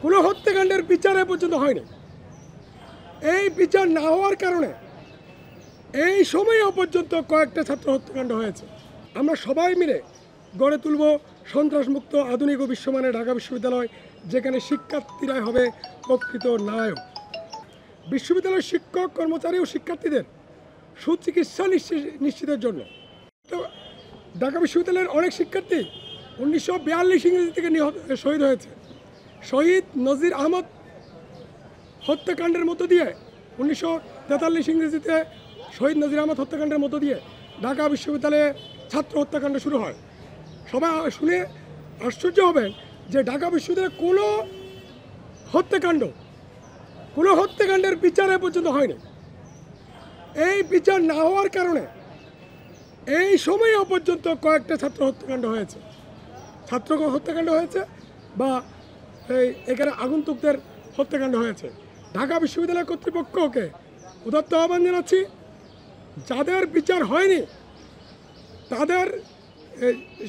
কোনো হত্যাকাণ্ডের বিচার এ পর্যন্ত হয়নি। এই বিচার না হওয়ার কারণে এই সময়ে পর্যন্ত কয়েকটা ছাত্র হত্যাকাণ্ড হয়েছে। আমরা সবাই মিলে গড়ে তুলব সন্ত্রাসমুক্ত আধুনিক ও বিশ্বমানের ঢাকা বিশ্ববিদ্যালয়, যেখানে শিক্ষার্থীরাই হবে প্রকৃত নায়ক। বিশ্ববিদ্যালয়ের শিক্ষক, কর্মচারী ও শিক্ষার্থীদের সুচিকিৎসা নিশ্চিতের জন্য তো ঢাকা বিশ্ববিদ্যালয়ের অনেক শিক্ষার্থী 1942 ইংরেজি থেকে শহীদ হয়েছে। শহীদ নজির আহমদ হত্যাকাণ্ডের মধ্য দিয়ে 1943 ইংরেজিতে শহীদ নজির আহমদ হত্যাকাণ্ডের মধ্য দিয়ে ঢাকা বিশ্ববিদ্যালয়ে ছাত্র হত্যাকাণ্ড শুরু হয়। সবাই শুনে আশ্চর্য হবেন যে ঢাকা বিশ্ববিদ্যালয়ে কোনো হত্যাকাণ্ডের বিচার এ পর্যন্ত হয়নি। এই বিচার না হওয়ার কারণে এই সময়ে পর্যন্ত কয়েকটা ছাত্র হত্যাকাণ্ড হয়েছে বা এখানে আগন্তুকদের হত্যাকাণ্ড হয়েছে। ঢাকা বিশ্ববিদ্যালয় কর্তৃপক্ষকে উদাত্ত আহ্বান জানাচ্ছি, যাদের বিচার হয়নি তাদের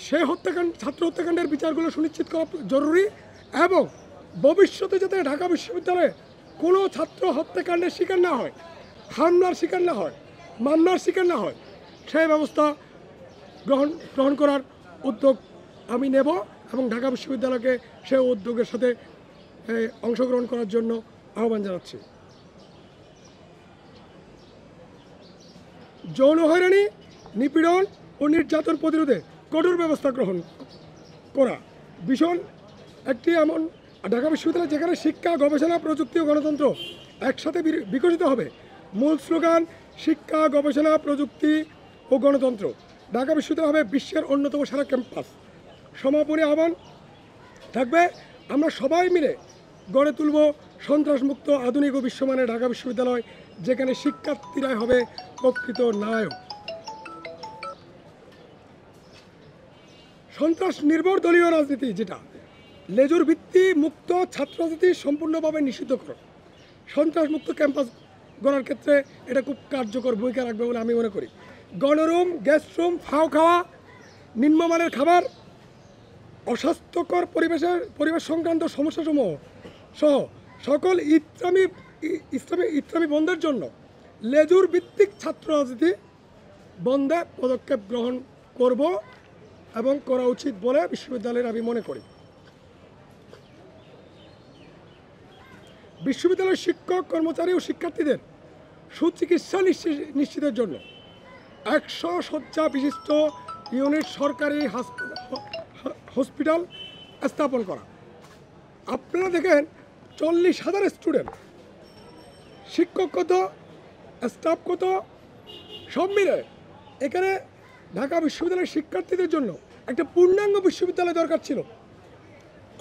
সেই ছাত্র হত্যাকাণ্ডের বিচারগুলো সুনিশ্চিত করা জরুরি, এবং ভবিষ্যতে যাতে ঢাকা বিশ্ববিদ্যালয়ে কোনো ছাত্র হত্যাকাণ্ডের শিকার না হয়, হামলার শিকার না হয়, মামলার শিকার না হয়, সেই ব্যবস্থা গ্রহণ করার উদ্যোগ আমি নেব এবং ঢাকা বিশ্ববিদ্যালয়কে সেই উদ্যোগের সাথে অংশগ্রহণ করার জন্য আহ্বান জানাচ্ছি। যৌন হয়রানি, নিপীড়ন ও নির্যাতন প্রতিরোধে কঠোর ব্যবস্থা গ্রহণ করা ভীষণ একটি এমন ঢাকা বিশ্ববিদ্যালয় যেখানে শিক্ষা, গবেষণা, প্রযুক্তি ও গণতন্ত্র একসাথে বিকশিত হবে। মূল স্লোগান: শিক্ষা, গবেষণা, প্রযুক্তি ও গণতন্ত্র। ঢাকা বিশ্ববিদ্যালয় হবে বিশ্বের অন্যতম সেরা ক্যাম্পাস। সমাপনী আহ্বান থাকবে, আমরা সবাই মিলে গড়ে তুলব সন্ত্রাসমুক্ত আধুনিক ও বিশ্বমানের ঢাকা বিশ্ববিদ্যালয়, যেখানে শিক্ষার্থীরাই হবে প্রকৃত নায়ক। সন্ত্রাস নির্ভর দলীয় রাজনীতি, যেটা লেজুর ভিত্তি মুক্ত ছাত্র রাজনীতি সম্পূর্ণভাবে নিষিদ্ধ করো। সন্ত্রাসমুক্ত ক্যাম্পাস গড়ার ক্ষেত্রে এটা খুব কার্যকর ভূমিকা রাখবে বলে আমি মনে করি। গণরুম, গেস্ট রুম, ফাও খাওয়া, নিম্নমানের খাবার, অস্বাস্থ্যকর পরিবেশ সংক্রান্ত সমস্যাসমূহ সহ সকল ইসলামী বন্ধের জন্য লেজুর ভিত্তিক ছাত্র রাজনীতি বন্ধে পদক্ষেপ গ্রহণ করব এবং করা উচিত বলে বিশ্ববিদ্যালয়ের আমি মনে করি। বিশ্ববিদ্যালয়ের শিক্ষক, কর্মচারী ও শিক্ষার্থীদের সুচিকিৎসা নিশ্চিতের জন্য 100 শয্যা বিশিষ্ট ইউনিট সরকারি হসপিটাল স্থাপন করা। আপনারা দেখেন 40,000 স্টুডেন্ট, শিক্ষক কত, স্টাফ কত, সব মিলে এখানে ঢাকা বিশ্ববিদ্যালয়ের শিক্ষার্থীদের জন্য একটা পূর্ণাঙ্গ বিশ্ববিদ্যালয় দরকার ছিল।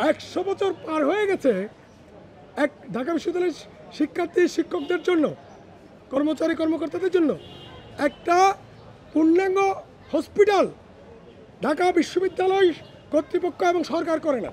100 বছর পার হয়ে গেছে, ঢাকা বিশ্ববিদ্যালয়ের শিক্ষার্থী, শিক্ষকদের জন্য, কর্মচারী, কর্মকর্তাদের জন্য একটা পূর্ণাঙ্গ হসপিটাল ঢাকা বিশ্ববিদ্যালয় কর্তৃপক্ষ এবং সরকার করে না।